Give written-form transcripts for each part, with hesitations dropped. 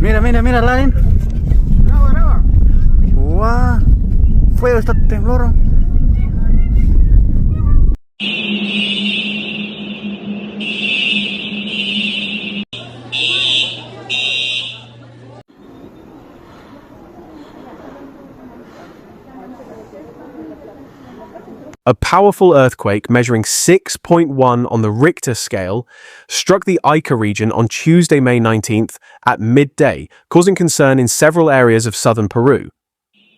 Mira, mira, mira, Lain. Graba, graba. Guau. Fue este temblor. A powerful earthquake measuring 6.1 on the Richter scale struck the Ica region on Tuesday, May 19th at midday, causing concern in several areas of southern Peru.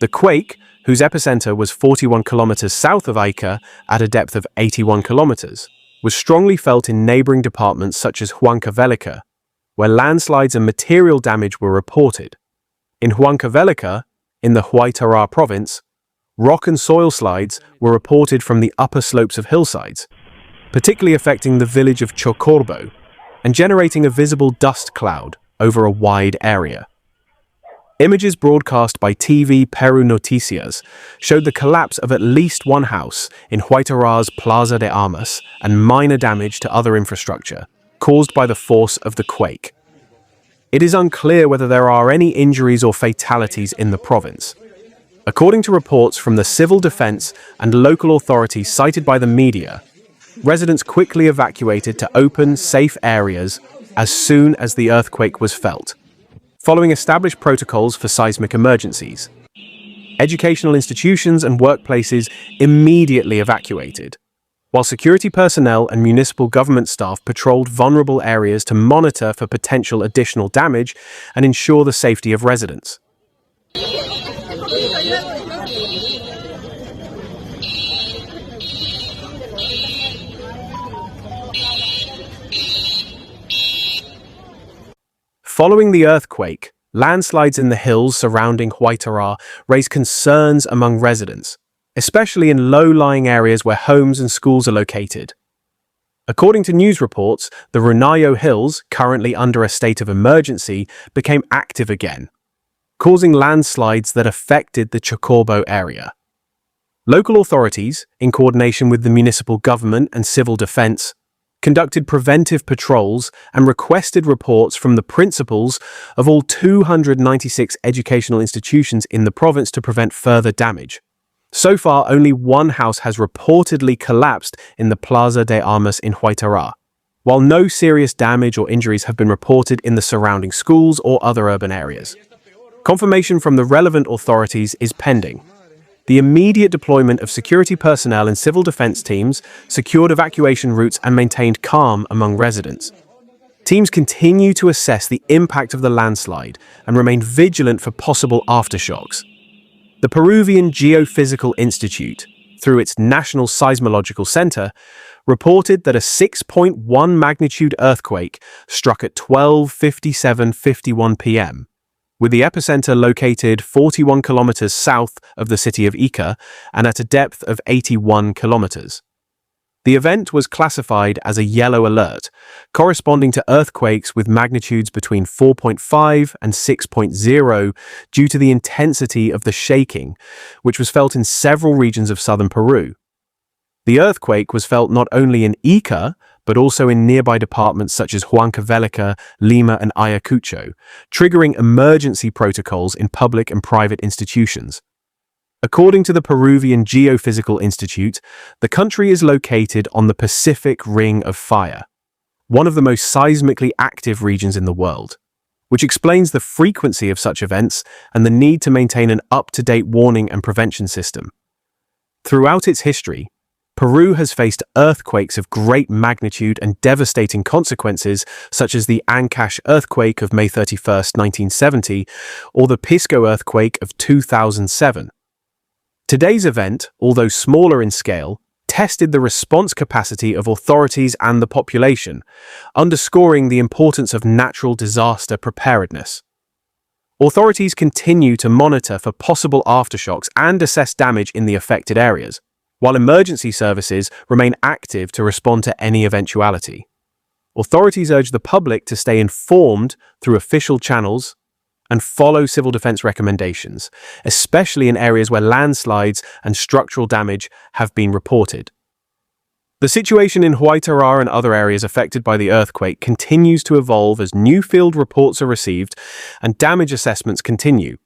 The quake, whose epicenter was 41 kilometers south of Ica at a depth of 81 kilometers, was strongly felt in neighboring departments such as Huancavelica, where landslides and material damage were reported. In Huancavelica, in the Huaytará province, rock and soil slides were reported from the upper slopes of hillsides, particularly affecting the village of Chocorbo and generating a visible dust cloud over a wide area. Images broadcast by TV Peru Noticias showed the collapse of at least one house in Huaytará's Plaza de Armas and minor damage to other infrastructure caused by the force of the quake. It is unclear whether there are any injuries or fatalities in the province. According to reports from the civil defense and local authorities cited by the media, residents quickly evacuated to open, safe areas as soon as the earthquake was felt, following established protocols for seismic emergencies. Educational institutions and workplaces immediately evacuated, while security personnel and municipal government staff patrolled vulnerable areas to monitor for potential additional damage and ensure the safety of residents. Following the earthquake, landslides in the hills surrounding Huaytará raised concerns among residents, especially in low-lying areas where homes and schools are located. According to news reports, the Runayo Hills, currently under a state of emergency, became active again, causing landslides that affected the Chocorbo area. Local authorities, in coordination with the municipal government and civil defense, conducted preventive patrols and requested reports from the principals of all 296 educational institutions in the province to prevent further damage. So far, only one house has reportedly collapsed in the Plaza de Armas in Huaytará, while no serious damage or injuries have been reported in the surrounding schools or other urban areas. Confirmation from the relevant authorities is pending. The immediate deployment of security personnel and civil defense teams secured evacuation routes and maintained calm among residents. Teams continue to assess the impact of the landslide and remain vigilant for possible aftershocks. The Peruvian Geophysical Institute, through its National Seismological Center, reported that a 6.1 magnitude earthquake struck at 12:57:51 p.m., with the epicenter located 41 kilometers south of the city of Ica and at a depth of 81 kilometers. The event was classified as a yellow alert, corresponding to earthquakes with magnitudes between 4.5 and 6.0 due to the intensity of the shaking, which was felt in several regions of southern Peru. The earthquake was felt not only in Ica, but also in nearby departments such as Huancavelica, Lima, and Ayacucho, triggering emergency protocols in public and private institutions. According to the Peruvian Geophysical Institute, the country is located on the Pacific Ring of Fire, one of the most seismically active regions in the world, which explains the frequency of such events and the need to maintain an up-to-date warning and prevention system. Throughout its history, Peru has faced earthquakes of great magnitude and devastating consequences, such as the Ancash earthquake of May 31, 1970, or the Pisco earthquake of 2007. Today's event, although smaller in scale, tested the response capacity of authorities and the population, underscoring the importance of natural disaster preparedness. Authorities continue to monitor for possible aftershocks and assess damage in the affected areas, while emergency services remain active to respond to any eventuality. Authorities urge the public to stay informed through official channels and follow civil defense recommendations, especially in areas where landslides and structural damage have been reported. The situation in Huaytará and other areas affected by the earthquake continues to evolve as new field reports are received and damage assessments continue.